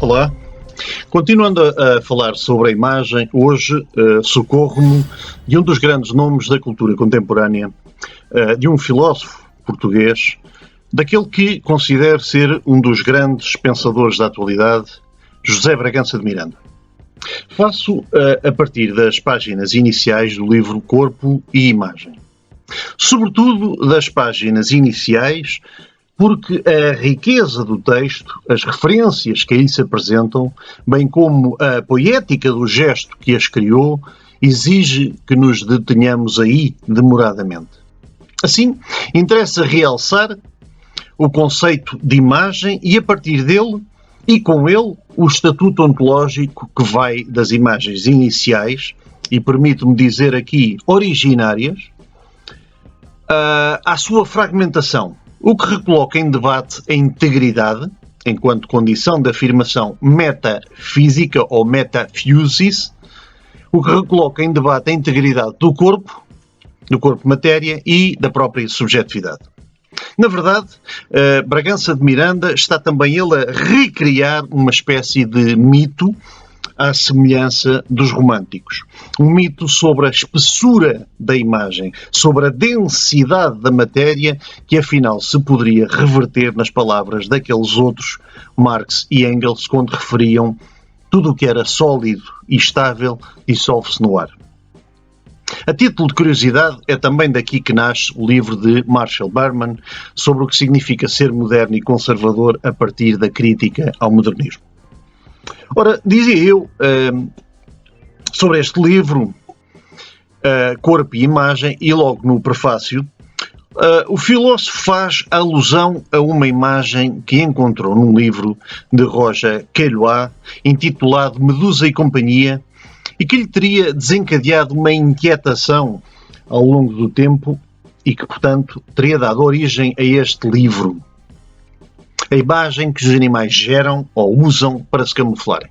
Olá. Continuando a falar sobre a imagem, hoje socorro-me de um dos grandes nomes da cultura contemporânea, de um filósofo português, daquele que considero ser um dos grandes pensadores da atualidade, José Bragança de Miranda. Faço a partir das páginas iniciais do livro Corpo e Imagem. Sobretudo das páginas iniciais, porque a riqueza do texto, as referências que aí se apresentam, bem como a poética do gesto que as criou, exige que nos detenhamos aí demoradamente. Assim, interessa realçar o conceito de imagem e, a partir dele, e com ele, o estatuto ontológico que vai das imagens iniciais, e permito-me dizer aqui originárias, à sua fragmentação, o que recoloca em debate a integridade, enquanto condição de afirmação metafísica ou metafusis, o que recoloca em debate a integridade do corpo matéria e da própria subjetividade. Na verdade, Bragança de Miranda está também ele a recriar uma espécie de mito à semelhança dos românticos. Um mito sobre a espessura da imagem, sobre a densidade da matéria, que afinal se poderia reverter nas palavras daqueles outros, Marx e Engels, quando referiam tudo o que era sólido e estável dissolve-se no ar. A título de curiosidade, é também daqui que nasce o livro de Marshall Berman sobre o que significa ser moderno e conservador a partir da crítica ao modernismo. Ora, dizia eu sobre este livro, Corpo e Imagem, e logo no prefácio, o filósofo faz alusão a uma imagem que encontrou num livro de Roger Caillois, intitulado Medusa e Companhia, e que lhe teria desencadeado uma inquietação ao longo do tempo e que, portanto, teria dado origem a este livro. A imagem que os animais geram ou usam para se camuflarem.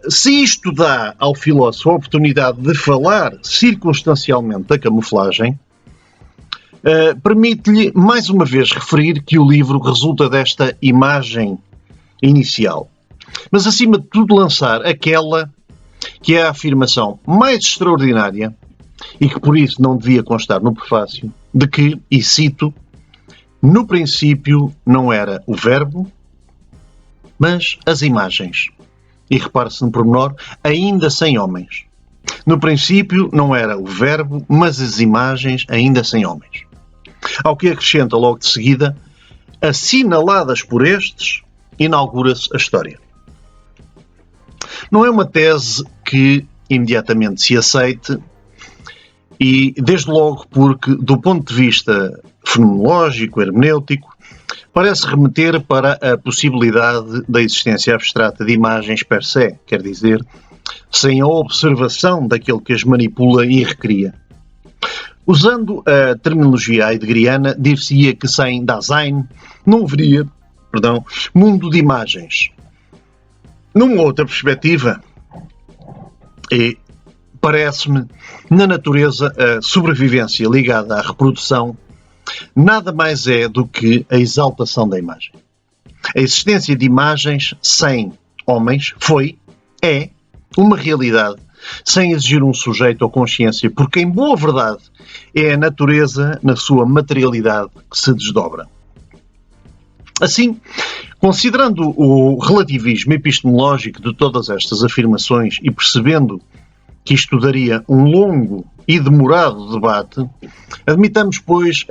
Se isto dá ao filósofo a oportunidade de falar circunstancialmente da camuflagem, permite-lhe mais uma vez referir que o livro resulta desta imagem inicial. Mas, acima de tudo, lançar aquela que é a afirmação mais extraordinária e que por isso não devia constar no prefácio, de que, e cito, no princípio não era o verbo, mas as imagens. E repare-se no pormenor, ainda sem homens. No princípio não era o verbo, mas as imagens ainda sem homens. Ao que acrescenta logo de seguida, assinaladas por estes, inaugura-se a história. Não é uma tese que imediatamente se aceite e, desde logo, porque, do ponto de vista fenomenológico, hermenêutico, parece remeter para a possibilidade da existência abstrata de imagens per se, quer dizer, sem a observação daquele que as manipula e recria. Usando a terminologia heideggeriana, dir-se-ia que sem Dasein não haveria, mundo de imagens. Numa outra perspectiva, e parece-me, na natureza, a sobrevivência ligada à reprodução nada mais é do que a exaltação da imagem. A existência de imagens sem homens é uma realidade, sem exigir um sujeito ou consciência, porque, em boa verdade, é a natureza, na sua materialidade, que se desdobra. Assim, considerando o relativismo epistemológico de todas estas afirmações e percebendo que isto daria um longo e demorado debate, admitamos, pois,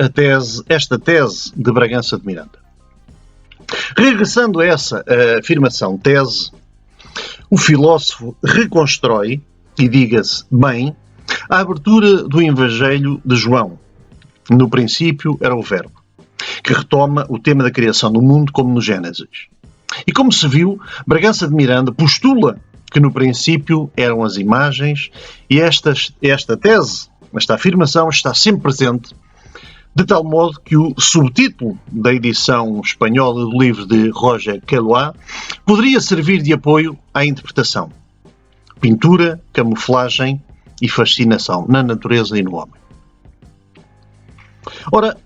esta tese de Bragança de Miranda. Regressando a essa afirmação tese, o filósofo reconstrói, e diga-se bem, a abertura do Evangelho de João. No princípio era o Verbo, que retoma o tema da criação do mundo como no Gênesis. E como se viu, Bragança de Miranda postula que no princípio eram as imagens e esta tese, esta afirmação está sempre presente, de tal modo que o subtítulo da edição espanhola do livro de Roger Caillois poderia servir de apoio à interpretação. Pintura, camuflagem e fascinação na natureza e no homem. Ora,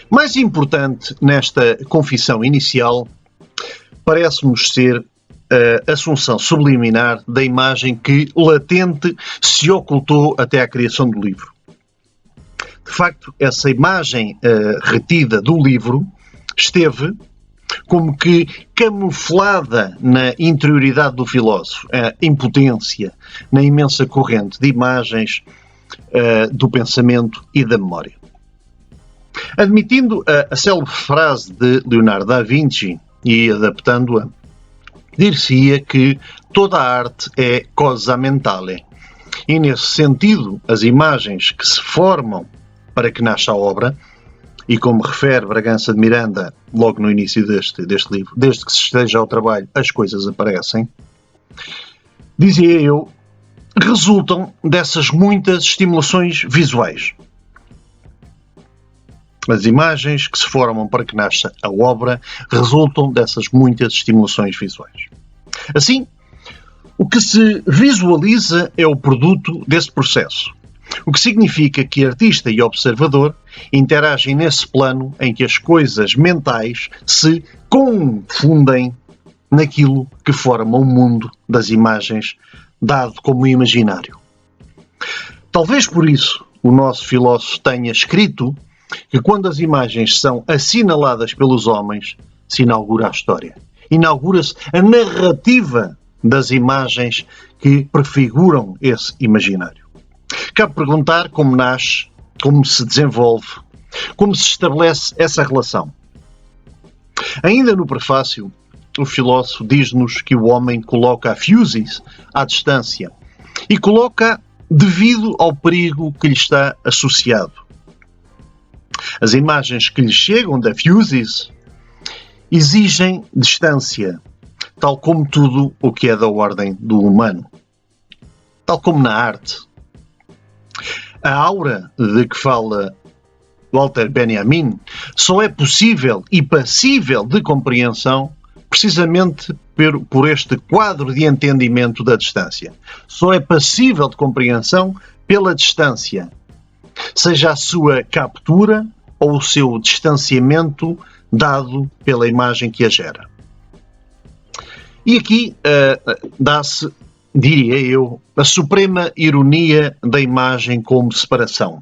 mais importante nesta confissão inicial parece-nos ser a assunção subliminar da imagem que, latente, se ocultou até à criação do livro. De facto, essa imagem retida do livro esteve como que camuflada na interioridade do filósofo, a impotência, na imensa corrente de imagens do pensamento e da memória. Admitindo a célebre frase de Leonardo da Vinci e adaptando-a, dir-se-ia que toda a arte é cosa mentale. E, nesse sentido, as imagens que se formam para que nasça a obra, e como refere Bragança de Miranda logo no início deste livro, desde que se esteja ao trabalho as coisas aparecem, dizia eu, resultam dessas muitas estimulações visuais. As imagens que se formam para que nasça a obra resultam dessas muitas estimulações visuais. Assim, o que se visualiza é o produto desse processo, o que significa que artista e observador interagem nesse plano em que as coisas mentais se confundem naquilo que forma o mundo das imagens, dado como imaginário. Talvez por isso o nosso filósofo tenha escrito que quando as imagens são assinaladas pelos homens, se inaugura a história. Inaugura-se a narrativa das imagens que prefiguram esse imaginário. Cabe perguntar como nasce, como se desenvolve, como se estabelece essa relação. Ainda no prefácio, o filósofo diz-nos que o homem coloca a physis à distância e coloca devido ao perigo que lhe está associado. As imagens que lhe chegam da physis exigem distância, tal como tudo o que é da ordem do humano. Tal como na arte. A aura de que fala Walter Benjamin só é possível e passível de compreensão precisamente por este quadro de entendimento da distância. Só é passível de compreensão pela distância, seja a sua captura ou o seu distanciamento dado pela imagem que a gera. E aqui dá-se, diria eu, a suprema ironia da imagem como separação.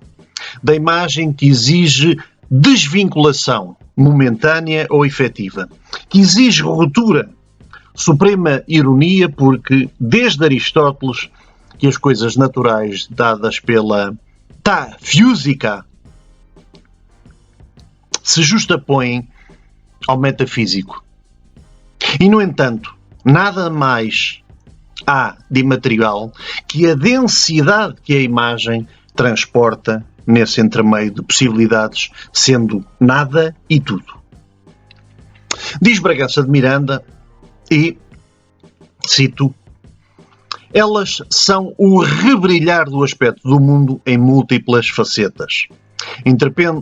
Da imagem que exige desvinculação momentânea ou efetiva, que exige ruptura. Suprema ironia porque, desde Aristóteles, que as coisas naturais dadas pela ta física se justapõem ao metafísico. E, no entanto, nada mais há de imaterial que a densidade que a imagem transporta nesse entremeio de possibilidades, sendo nada e tudo. Diz Bragança de Miranda, e cito, elas são o rebrilhar do aspecto do mundo em múltiplas facetas,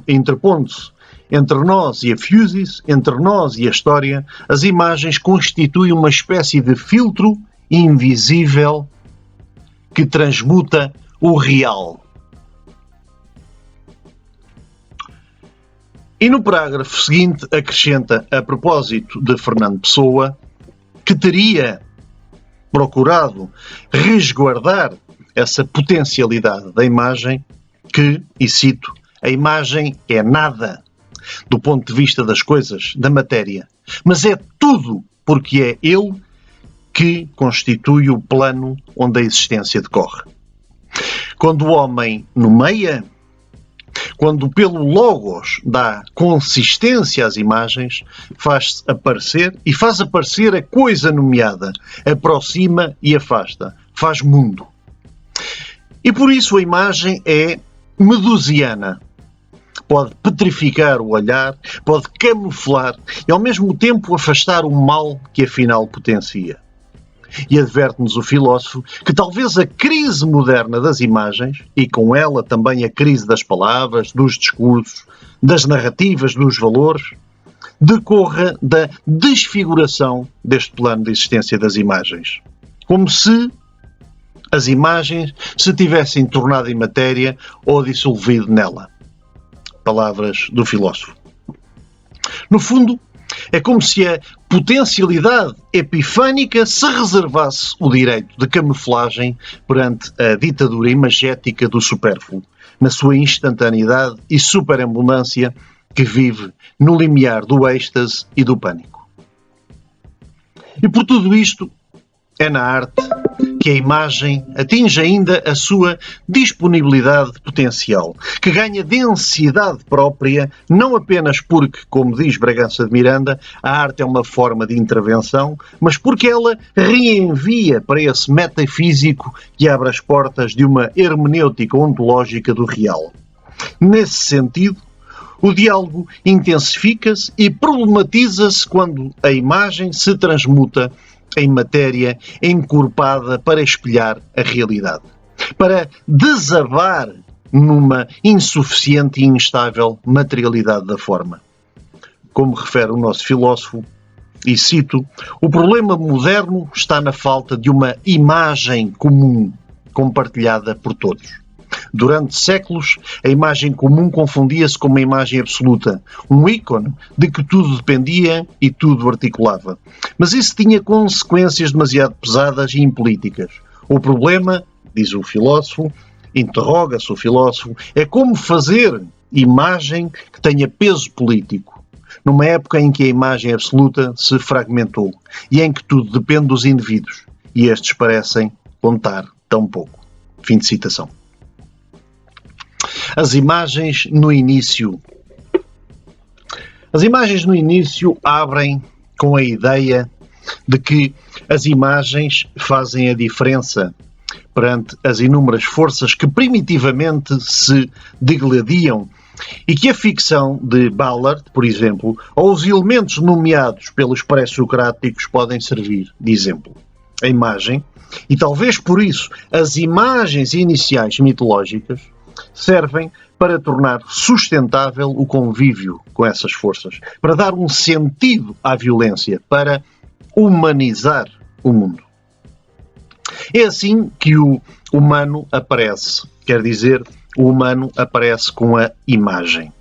interpondo-se entre nós e a physis, entre nós e a história, as imagens constituem uma espécie de filtro invisível que transmuta o real. E no parágrafo seguinte acrescenta, a propósito de Fernando Pessoa, que teria procurado resguardar essa potencialidade da imagem, que, e cito, a imagem é nada do ponto de vista das coisas, da matéria, mas é tudo porque é ele que constitui o plano onde a existência decorre. Quando o homem nomeia, quando pelo logos dá consistência às imagens, faz aparecer a coisa nomeada, aproxima e afasta, faz mundo. E por isso a imagem é medusiana. Pode petrificar o olhar, pode camuflar e ao mesmo tempo afastar o mal que afinal potencia. E adverte-nos o filósofo que talvez a crise moderna das imagens, e com ela também a crise das palavras, dos discursos, das narrativas, dos valores, decorra da desfiguração deste plano de existência das imagens. Como se as imagens se tivessem tornado em matéria ou dissolvido nela. Palavras do filósofo. No fundo, É como se a potencialidade epifânica se reservasse o direito de camuflagem perante a ditadura imagética do supérfluo, na sua instantaneidade e superabundância que vive no limiar do êxtase e do pânico. E por tudo isto, é na arte que a imagem atinge ainda a sua disponibilidade potencial, que ganha densidade própria, não apenas porque, como diz Bragança de Miranda, a arte é uma forma de intervenção, mas porque ela reenvia para esse metafísico que abre as portas de uma hermenêutica ontológica do real. Nesse sentido, o diálogo intensifica-se e problematiza-se quando a imagem se transmuta em matéria encorpada para espelhar a realidade, para desabar numa insuficiente e instável materialidade da forma. Como refere o nosso filósofo, e cito, o problema moderno está na falta de uma imagem comum, compartilhada por todos. Durante séculos, a imagem comum confundia-se com uma imagem absoluta, um ícone de que tudo dependia e tudo articulava. Mas isso tinha consequências demasiado pesadas e impolíticas. O problema, diz o filósofo, interroga-se o filósofo, é como fazer imagem que tenha peso político, numa época em que a imagem absoluta se fragmentou e em que tudo depende dos indivíduos, e estes parecem contar tão pouco. Fim de citação. As imagens no início. As imagens no início abrem com a ideia de que as imagens fazem a diferença perante as inúmeras forças que primitivamente se degladiam e que a ficção de Ballard, por exemplo, ou os elementos nomeados pelos pré-socráticos podem servir de exemplo. A imagem, e talvez por isso as imagens iniciais mitológicas, servem para tornar sustentável o convívio com essas forças, para dar um sentido à violência, para humanizar o mundo. É assim que o humano aparece, quer dizer, o humano aparece com a imagem.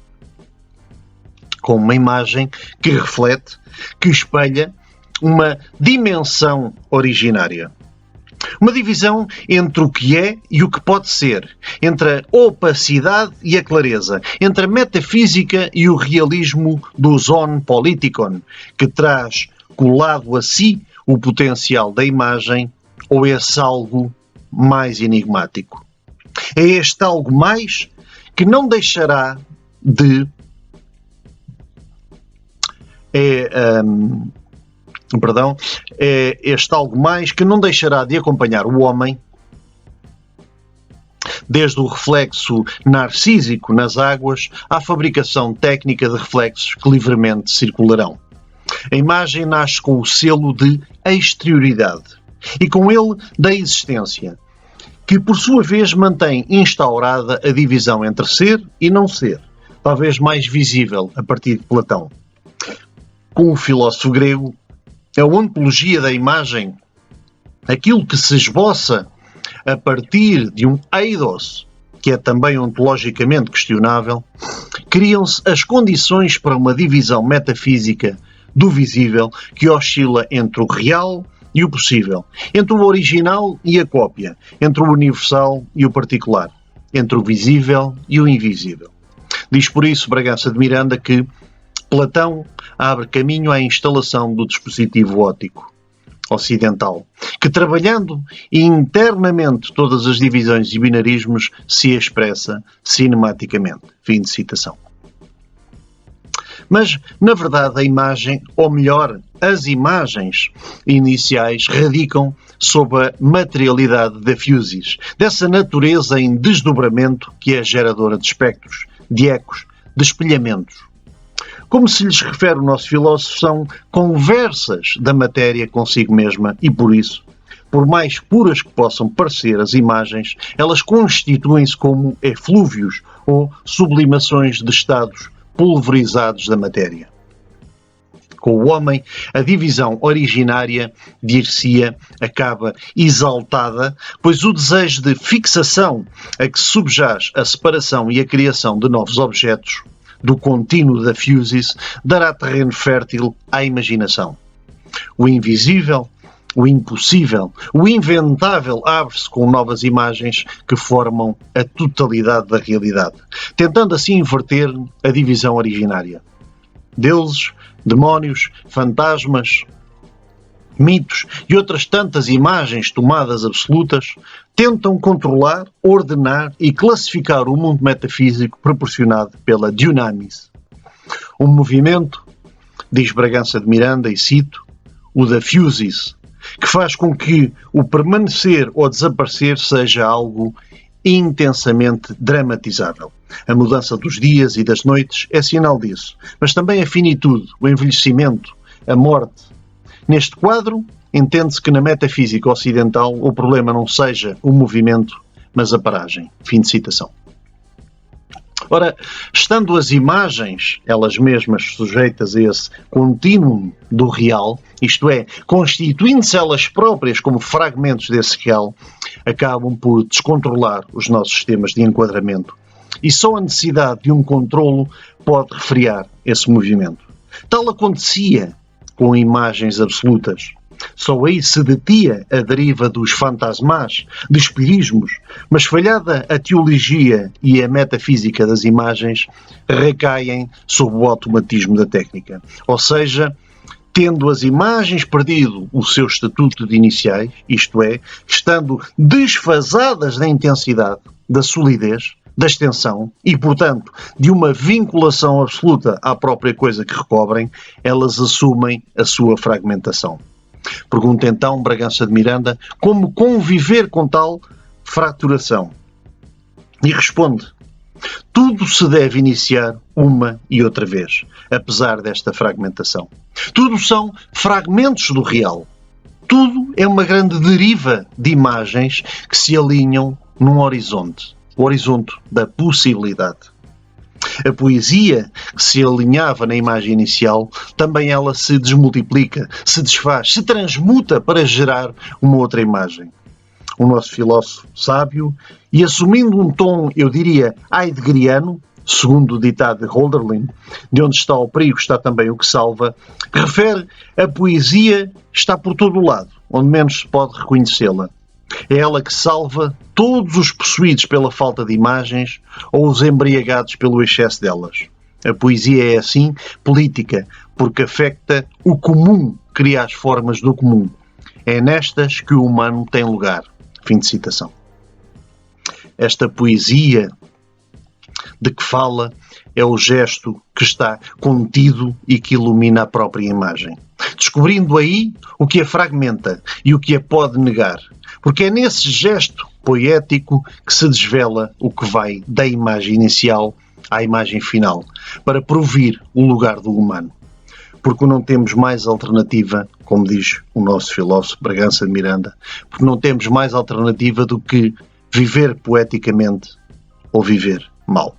Com uma imagem que reflete, que espelha uma dimensão originária. Uma divisão entre o que é e o que pode ser, entre a opacidade e a clareza, entre a metafísica e o realismo do zoon politikon, que traz colado a si o potencial da imagem ou esse algo mais enigmático. É este algo mais que não deixará de... É este algo mais que não deixará de acompanhar o homem, desde o reflexo narcísico nas águas à fabricação técnica de reflexos que livremente circularão. A imagem nasce com o selo de exterioridade e com ele da existência, que por sua vez mantém instaurada a divisão entre ser e não ser, talvez mais visível a partir de Platão. Com o filósofo grego, a ontologia da imagem, aquilo que se esboça a partir de um eidos, que é também ontologicamente questionável, criam-se as condições para uma divisão metafísica do visível que oscila entre o real e o possível, entre o original e a cópia, entre o universal e o particular, entre o visível e o invisível. Diz por isso Bragança de Miranda que Platão abre caminho à instalação do dispositivo óptico ocidental, que trabalhando internamente todas as divisões e binarismos se expressa cinematicamente. Fim de citação. Mas, na verdade, a imagem, ou melhor, as imagens iniciais radicam sob a materialidade da fusis, dessa natureza em desdobramento que é geradora de espectros, de ecos, de espelhamentos. Como se lhes refere o nosso filósofo, são conversas da matéria consigo mesma e, por isso, por mais puras que possam parecer as imagens, elas constituem-se como eflúvios ou sublimações de estados pulverizados da matéria. Com o homem, a divisão originária, dir-se-ia, acaba exaltada, pois o desejo de fixação a que subjaz a separação e a criação de novos objetos do contínuo da Fusis dará terreno fértil à imaginação. O invisível, o impossível, o inventável abre-se com novas imagens que formam a totalidade da realidade, tentando assim inverter a divisão originária. Deuses, demónios, fantasmas, mitos e outras tantas imagens tomadas absolutas tentam controlar, ordenar e classificar o mundo metafísico proporcionado pela Dunamis. Um movimento, diz Bragança de Miranda, e cito, o da Fusis, que faz com que o permanecer ou desaparecer seja algo intensamente dramatizável. A mudança dos dias e das noites é sinal disso, mas também a finitude, o envelhecimento, a morte. Neste quadro, entende-se que na metafísica ocidental o problema não seja o movimento, mas a paragem. Fim de citação. Ora, estando as imagens, elas mesmas sujeitas a esse contínuo do real, isto é, constituindo-se elas próprias como fragmentos desse real, acabam por descontrolar os nossos sistemas de enquadramento. E só a necessidade de um controlo pode refrear esse movimento. Tal acontecia com imagens absolutas. Só aí se detia a deriva dos fantasmas, dos espirismos, mas falhada a teologia e a metafísica das imagens, recaem sob o automatismo da técnica. Ou seja, tendo as imagens perdido o seu estatuto de iniciais, isto é, estando desfasadas da intensidade, da solidez, da extensão e, portanto, de uma vinculação absoluta à própria coisa que recobrem, elas assumem a sua fragmentação. Pergunta então Bragança de Miranda como conviver com tal fraturação. E responde: tudo se deve iniciar uma e outra vez, apesar desta fragmentação. Tudo são fragmentos do real. Tudo é uma grande deriva de imagens que se alinham num horizonte, o horizonte da possibilidade. A poesia que se alinhava na imagem inicial, também ela se desmultiplica, se desfaz, se transmuta para gerar uma outra imagem. O nosso filósofo sábio, e assumindo um tom, eu diria, heideggeriano, segundo o ditado de Hölderlin, de onde está o perigo está também o que salva, refere a poesia está por todo o lado, onde menos se pode reconhecê-la. É ela que salva todos os possuídos pela falta de imagens ou os embriagados pelo excesso delas. A poesia é, assim, política, porque afeta o comum, cria as formas do comum. É nestas que o humano tem lugar. Fim de citação. Esta poesia de que fala é o gesto que está contido e que ilumina a própria imagem, descobrindo aí o que a fragmenta e o que a pode negar, porque é nesse gesto poético que se desvela o que vai da imagem inicial à imagem final, para provir o lugar do humano. Porque não temos mais alternativa, como diz o nosso filósofo Bragança de Miranda, porque não temos mais alternativa do que viver poeticamente ou viver mal.